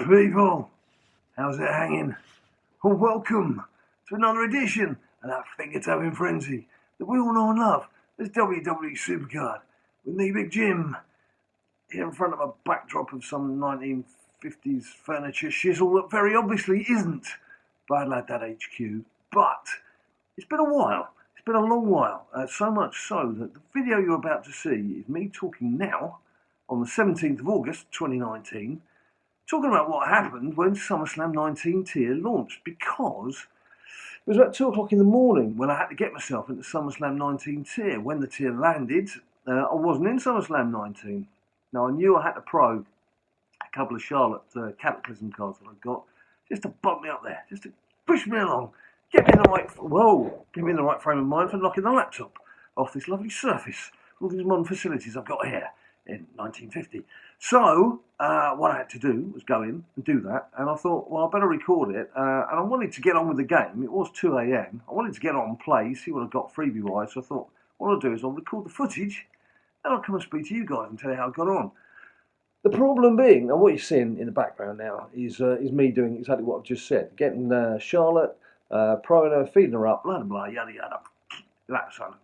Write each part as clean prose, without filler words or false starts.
People, how's it hanging? Well, welcome to another edition of that finger-tapping frenzy that we all know and love as WWE SuperCard with me, Big Jim, here in front of a backdrop of some 1950s furniture shizzle that very obviously isn't BadLadDad HQ, but it's been a while. It's been a long while, so much so that the video you're about to see is me talking now on the 17th of August 2019, talking about what happened when SummerSlam 19 tier launched, because it was about 2 o'clock in the morning when I had to get myself into SummerSlam 19 tier. When the tier landed, I wasn't in SummerSlam 19. Now, I knew I had to pro a couple of Charlotte Cataclysm cards that I got just to bump me up there, just to push me along, get me in the right frame of mind for knocking the laptop off this lovely surface, all these modern facilities I've got here in 1950. So, what I had to do was go in and do that, and I thought, well, I better record it, and I wanted to get on with the game. It was 2 a.m. I wanted to get on, play, see what I got freebie-wise, so I thought, what I'll do is I'll record the footage, and I'll come and speak to you guys and tell you how I got on. The problem being, and what you're seeing in the background now, is me doing exactly what I've just said, getting Charlotte, proing her, feeding her up, blah, blah, blah, yada, yada, that kind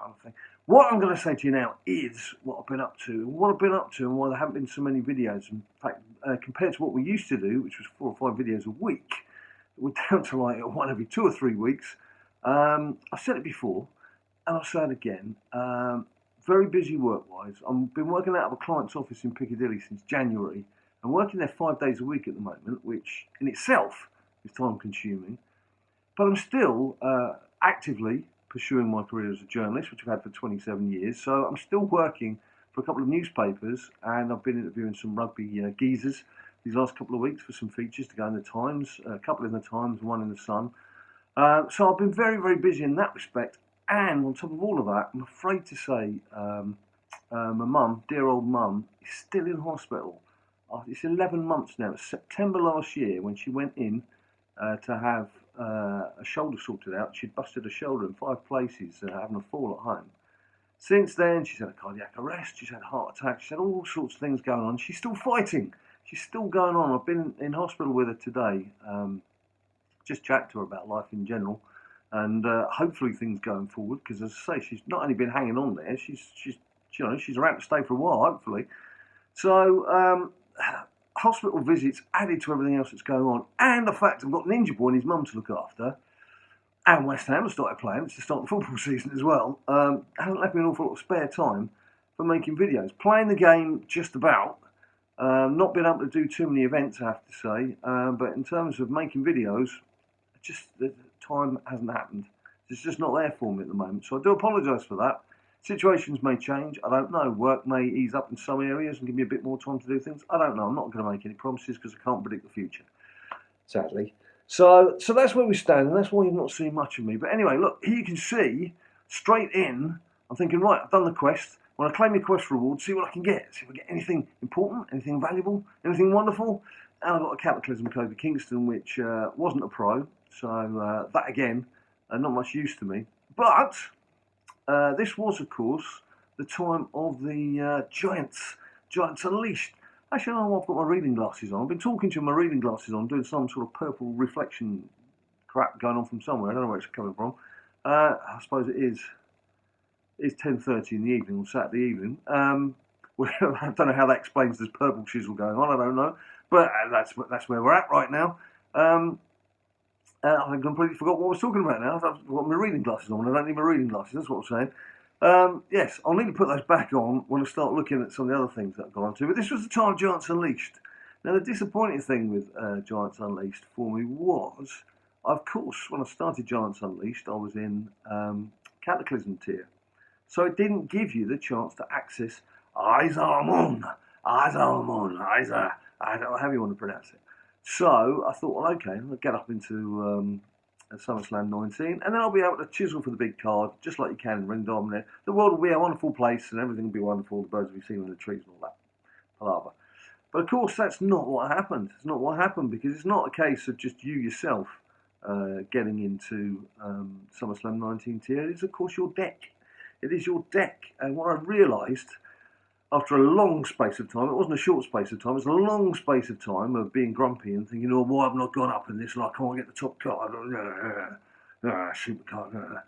of thing. What I'm going to say to you now is what I've been up to, and why there haven't been so many videos. In fact, compared to what we used to do, which was 4 or 5 videos a week, we're down to like one every 2 or 3 weeks. I've said it before, and I'll say it again. Very busy work-wise. I've been working out of a client's office in Piccadilly since January. I'm working there 5 days a week at the moment, which in itself is time-consuming. But I'm still actively pursuing my career as a journalist, which I've had for 27 years. So I'm still working for a couple of newspapers, and I've been interviewing some rugby geezers these last couple of weeks for some features to go in the Times, a couple in the Times, one in the Sun. So I've been very, very busy in that respect. And on top of all of that, I'm afraid to say my mum, dear old mum, is still in hospital. It's 11 months now. It's September last year when she went in to have a shoulder sorted out. She'd busted her shoulder in 5 places, having a fall at home. Since then, she's had a cardiac arrest, she's had a heart attack, she's had all sorts of things going on. She's still fighting. She's still going on. I've been in hospital with her today, just chat to her about life in general, and hopefully things going forward. Because as I say, she's not only been hanging on there, she's around to stay for a while, hopefully. So. Hospital visits added to everything else that's going on, and the fact I've got an injured boy and his mum to look after, and West Ham have started playing, it's the start of the football season as well, hasn't left me an awful lot of spare time for making videos. Playing the game just about, not been able to do too many events, I have to say, but in terms of making videos, just the time hasn't happened. It's just not there for me at the moment, so I do apologise for that. Situations may change, I don't know. Work may ease up in some areas and give me a bit more time to do things. I don't know. I'm not going to make any promises because I can't predict the future, sadly. So that's where we stand, and that's why you've not seen much of me. But anyway, look, here you can see, straight in, I'm thinking, right, I've done the quest. When I claim my quest reward, see what I can get. See if I get anything important, anything valuable, anything wonderful. And I got a Cataclysm code for Kingston, which wasn't a pro. So that, again, not much use to me. But this was, of course, the time of the Giants Unleashed. Actually, I don't know, I've got my reading glasses on. I've been talking to my reading glasses on, doing some sort of purple reflection crap going on from somewhere. I don't know where it's coming from. I suppose it is. It's 10:30 in the evening on Saturday evening. I don't know how that explains this purple chisel going on. I don't know, but that's where we're at right now. I completely forgot what I was talking about now. I've got my reading glasses on. I don't need my reading glasses, that's what I'm saying. Yes, I'll need to put those back on when I start looking at some of the other things that I've gone on to. But this was the time of Giants Unleashed. Now, the disappointing thing with Giants Unleashed for me was, of course, when I started Giants Unleashed, I was in Cataclysm tier. So it didn't give you the chance to access Izarmon, however you want to pronounce it. So I thought, well, okay, I'll get up into SummerSlam 19, and then I'll be able to chisel for the big card, just like you can in Ring Dominate. The world will be a wonderful place, and everything will be wonderful. The birds will be seen in the trees and all that palaver. But of course, that's not what happened. It's not what happened, because it's not a case of just you yourself getting into SummerSlam 19 tier. It is, of course, your deck. It is your deck. And what I realised after a long space of time, it wasn't a short space of time, it was a long space of time of being grumpy and thinking, oh, why have I not gone up in this? And I can't get the top card. Supercard.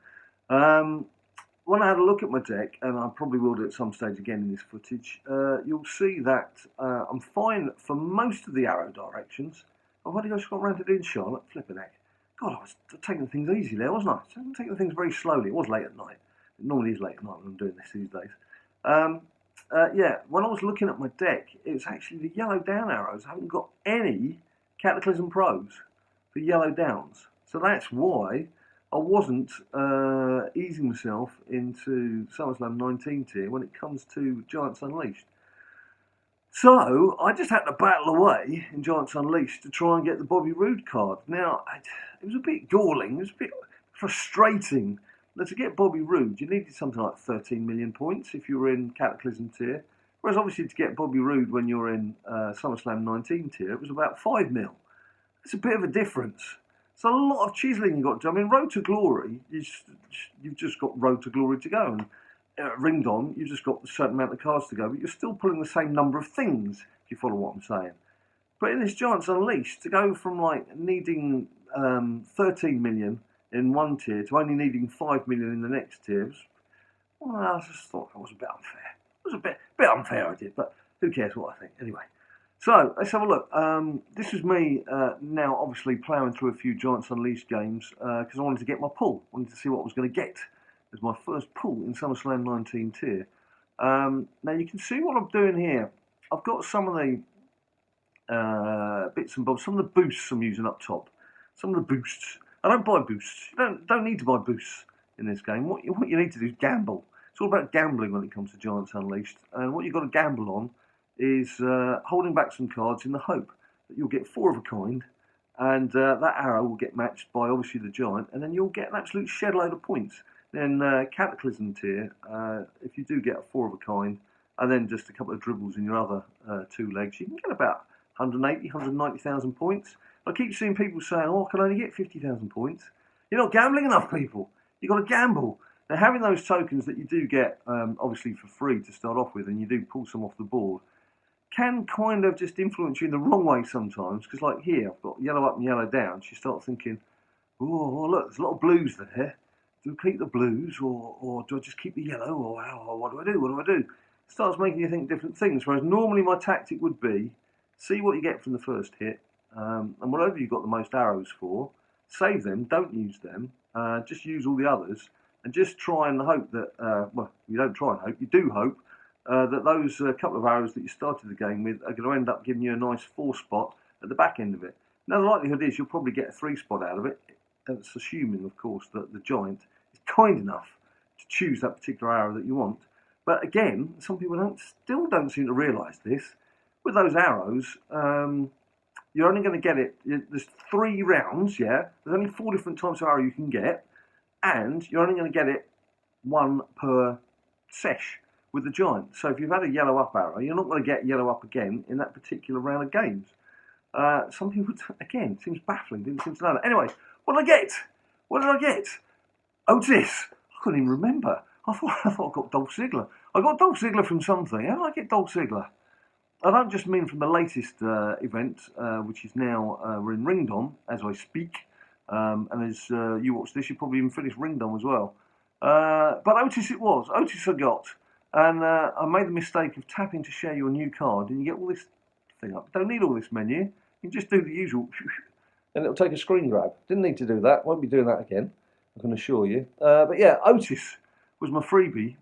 When I had a look at my deck, and I probably will do at some stage again in this footage, you'll see that I'm fine for most of the arrow directions. I've only just got around to doing Charlotte, flipping heck. God, I was taking things easy there, wasn't I? I was taking things very slowly. It was late at night. It normally is late at night when I'm doing this these days. Yeah, when I was looking at my deck, it's actually the yellow down arrows. I haven't got any Cataclysm Pros for yellow downs. So that's why I wasn't easing myself into SummerSlam 19 tier when it comes to Giants Unleashed. So I just had to battle away in Giants Unleashed to try and get the Bobby Roode card. Now, it was a bit galling, it was a bit frustrating. Now, to get Bobby Roode, you needed something like 13 million points if you were in Cataclysm tier. Whereas obviously to get Bobby Roode when you're in SummerSlam 19 tier, it was about 5 mil. It's a bit of a difference. It's a lot of chiselling you've got to do. I mean, Road to Glory, you've just got Road to Glory to go. And Ringed On, you've just got a certain amount of cards to go, but you're still pulling the same number of things, if you follow what I'm saying. But in this Giants Unleashed, to go from like needing 13 million in one tier to only needing 5 million in the next tier, well, I just thought that was a bit unfair. It was a bit unfair, I did, but who cares what I think, anyway. So, let's have a look. This is me now obviously ploughing through a few Giants Unleashed games because I wanted to get my pull. I wanted to see what I was going to get as my first pull in SummerSlam 19 tier. Now you can see what I'm doing here. I've got some of the bits and bobs, some of the boosts I'm using up top. Some of the boosts. I don't buy boosts. You don't need to buy boosts in this game. What you need to do is gamble. It's all about gambling when it comes to Giants Unleashed. And what you've got to gamble on is holding back some cards in the hope that you'll get 4 of a kind, and that arrow will get matched by obviously the giant, and then you'll get an absolute shed load of points. Then Cataclysm tier, if you do get a 4 of a kind, and then just a couple of dribbles in your other 2 legs, you can get about 180, 190,000 points. I keep seeing people saying, oh, I can only get 50,000 points. You're not gambling enough, people. You've got to gamble. Now, having those tokens that you do get, obviously for free to start off with, and you do pull some off the board, can kind of just influence you in the wrong way sometimes. Because like here, I've got yellow up and yellow down. So you start thinking, oh, look, there's a lot of blues there. Do I keep the blues, or do I just keep the yellow, or what do I do? What do I do? It starts making you think different things. Whereas normally my tactic would be, see what you get from the first hit, and whatever you've got the most arrows for, save them, don't use them, just use all the others, and just try and hope that, well, you don't try and hope, you do hope, that those couple of arrows that you started the game with are going to end up giving you a nice 4 spot at the back end of it. Now the likelihood is you'll probably get a 3 spot out of it. That's assuming, of course, that the giant is kind enough to choose that particular arrow that you want. But again, some people still don't seem to realise this. With those arrows, you're only going to get it. There's 3 rounds, yeah. There's only 4 different types of arrow you can get, and you're only going to get it 1 per sesh with the giant. So if you've had a yellow up arrow, you're not going to get yellow up again in that particular round of games. Some people, again, it seems baffling, didn't seem to know that. Anyway, what did I get? What did I get? Otis. I couldn't even remember. I thought I got Dolph Ziggler. I got Dolph Ziggler from something. How did I get Dolph Ziggler? I don't just mean from the latest event, which is now we're in Ringed On as I speak. And as you watch this, you probably even finished Ringed On as well. But Otis it was. Otis I got. And I made the mistake of tapping to share your new card, and you get all this thing up. Don't need all this menu. You can just do the usual, and it'll take a screen grab. Didn't need to do that. Won't be doing that again, I can assure you. But yeah, Otis was my freebie.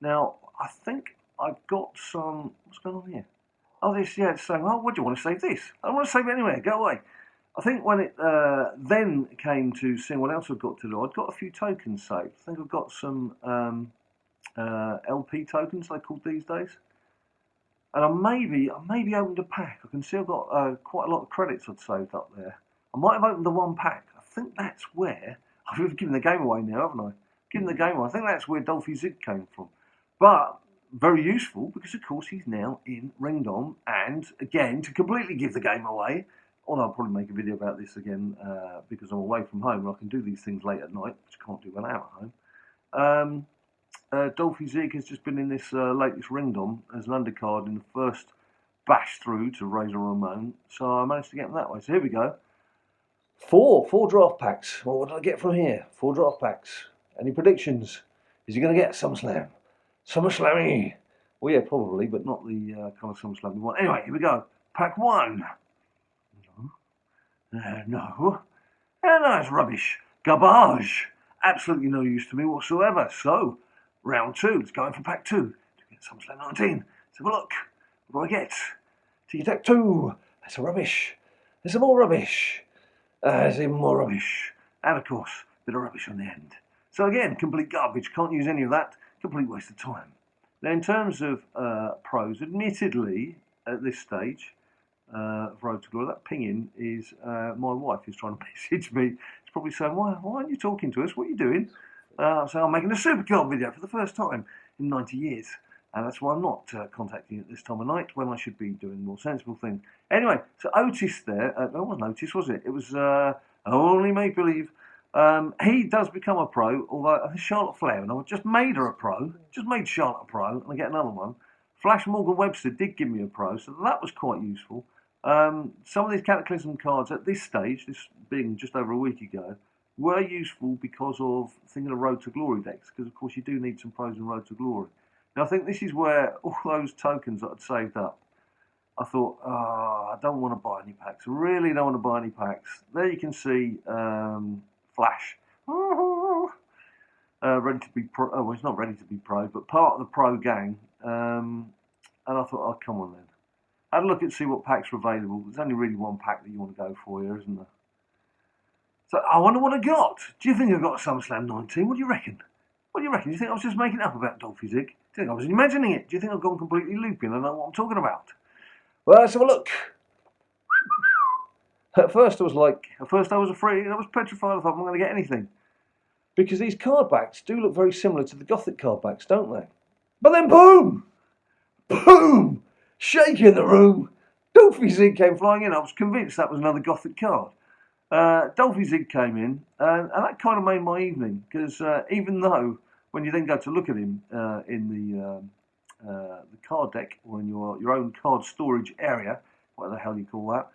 Now, I think I've got some... What's going on here? Oh, this, yeah, it's saying, oh, what do you want to save this? I don't want to save it anywhere. Go away. I think when it then came to seeing what else I've got to do, I'd got a few tokens saved. I think I've got some LP tokens, they're called these days. And I maybe opened a pack. I can see I've got quite a lot of credits I'd saved up there. I might have opened the 1 pack. I think that's where... I've given the game away now, haven't I? Given the game away. I think that's where Dolphy Zig came from. But very useful because, of course, he's now in Ringed On. And, again, to completely give the game away, although I'll probably make a video about this again because I'm away from home and I can do these things late at night, which I can't do when I'm at home. Dolphy Zig has just been in this latest ringdom as an undercard in the first bash through to Razor Ramon, so I managed to get him that way. So here we go. Four draft packs. Well, what did I get from here? 4 draft packs. Any predictions? Is he going to get SummerSlam? SummerSlammy? Well, yeah, probably, but not the kind of SummerSlam we want. Anyway, here we go. Pack 1. No. No, it's rubbish. Garbage. Absolutely no use to me whatsoever. So, round 2. Let's go in for pack 2. To get SummerSlam 19. Let's have a look. What do I get? Tic-Tac 2. That's a rubbish. There's some more rubbish. There's even more rubbish. And, of course, a bit of rubbish on the end. So, again, complete garbage. Can't use any of that. Complete waste of time. Now, in terms of pros, admittedly, at this stage of Road to Glory, that pinging is my wife who's trying to message me. She's probably saying, why aren't you talking to us? What are you doing? So I'm making a SuperCard video for the first time in 90 years. And that's why I'm not contacting you at this time of night when I should be doing a more sensible thing. Anyway, so Otis there, it wasn't Otis, was it? It was only make believe. He does become a pro, although Charlotte Flair, and I've just made her a pro, just made Charlotte a pro, and I get another one. Flash Morgan Webster did give me a pro, so that was quite useful. Some of these Cataclysm cards at this stage, this being just over a week ago, were useful because of thinking of Road to Glory decks, because of course you do need some pros in Road to Glory. Now I think this is where all those tokens that I'd saved up, I thought, I don't want to buy any packs. I really don't want to buy any packs. There you can see Flash. Ready to be pro. Oh, well, he's not ready to be pro, but part of the pro gang. And I thought, oh, come on then. I had a look and see what packs are available. There's only really one pack that you want to go for here, isn't there? So I wonder what I got. Do you think I got a SummerSlam 19? What do you reckon? What do you reckon? Do you think I was just making it up about Dolphy Zig? Do you think I was imagining it? Do you think I've gone completely looping? I don't know what I'm talking about. Well, let's have a look. At first I was afraid. I was petrified. I thought I'm not going to get anything. Because these card backs do look very similar to the Gothic card backs, don't they? But then boom! Boom! Shake in the room. Dolphy Zig came flying in. I was convinced that was another Gothic card. Dolphy Zig came in, and that kind of made my evening. Because even though, when you then go to look at him in the card deck, or in your own card storage area, whatever the hell you call that,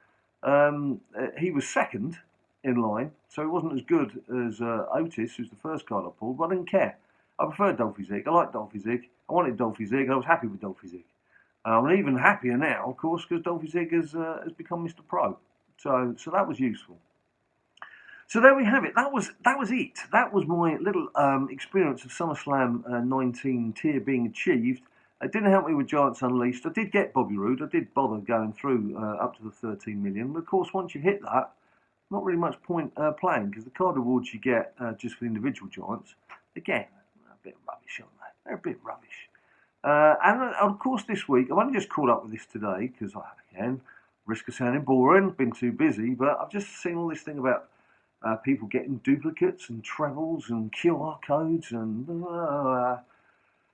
he was second in line, so he wasn't as good as Otis, who's the first card I pulled, but I didn't care. I preferred Dolphy Zig. I liked Dolphy Zig. I wanted Dolphy Zig, and I was happy with Dolphy Zig. I'm even happier now, of course, because Dolphy Zig has become Mr. Pro. So that was useful. So there we have it. That was it. That was my little experience of SummerSlam 19 tier being achieved. It didn't help me with Giants Unleashed. I did get Bobby Roode. I did bother going through up to the 13 million. But of course, once you hit that, not really much point playing, because the card rewards you get just for the individual Giants, again, a bit rubbish, aren't they? They're a bit rubbish. And of course, this week, I've only just caught up with this today, because again, risk of sounding boring, been too busy, but I've just seen all this thing about people getting duplicates and trebles and QR codes, and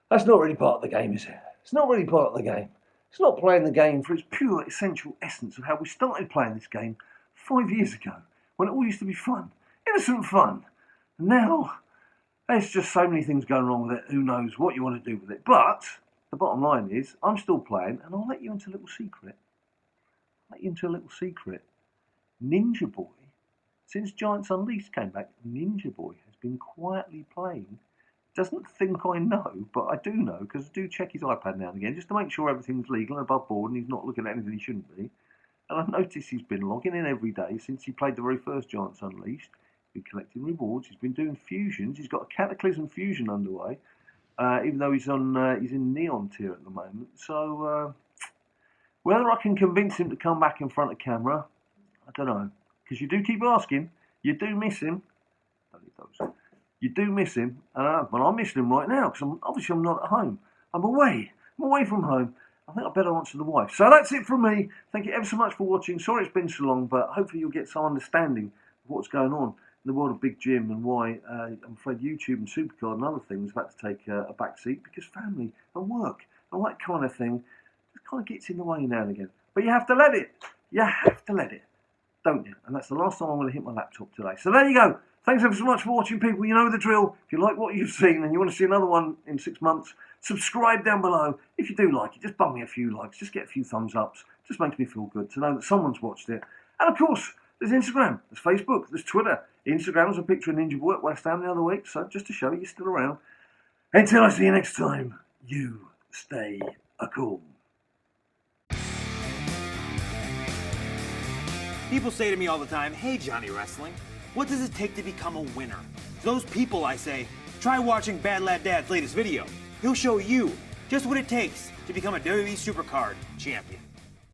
that's not really part of the game, is it? It's not really part of the game. It's not playing the game for its pure essential essence of how we started playing this game 5 years ago, when it all used to be fun, innocent fun. And now, there's just so many things going wrong with it, who knows what you want to do with it. But the bottom line is, I'm still playing, and I'll let you into a little secret. Ninja Boy, since Giants Unleashed came back, Ninja Boy has been quietly playing. Doesn't think I know, but I do know, because I do check his iPad now and again, just to make sure everything's legal and above board, and he's not looking at anything he shouldn't be. And I've noticed he's been logging in every day since he played the very first Giants Unleashed. He's been collecting rewards. He's been doing fusions. He's got a Cataclysm fusion underway, even though he's in Neon tier at the moment. So whether I can convince him to come back in front of camera, I don't know. Because you do keep asking. You do miss him. You do miss him. But I'm missing him right now, because obviously I'm not at home. I'm away from home. I think I better answer the wife. So that's it from me. Thank you ever so much for watching. Sorry it's been so long, but hopefully you'll get some understanding of what's going on in the world of Big Jim, and why I'm afraid YouTube and SuperCard and other things have had to take a back seat, because family and work and that kind of thing just kind of gets in the way now and again. But you have to let it. You have to let it, don't you? And that's the last time I'm going to hit my laptop today. So there you go. Thanks ever so much for watching, people. You know the drill. If you like what you've seen and you want to see another one in 6 months, subscribe down below. If you do like it, just bump me a few likes. Just get a few thumbs ups. Just makes me feel good to know that someone's watched it. And of course, there's Instagram, there's Facebook, there's Twitter. Instagram was a picture of Ninja Boy at West Ham the other week, so just to show you're still around. Until I see you next time, you stay cool. People say to me all the time, "Hey Johnny Wrestling, what does it take to become a winner?" To those people I say, try watching BadLadDad's latest video. He'll show you just what it takes to become a WWE SuperCard champion.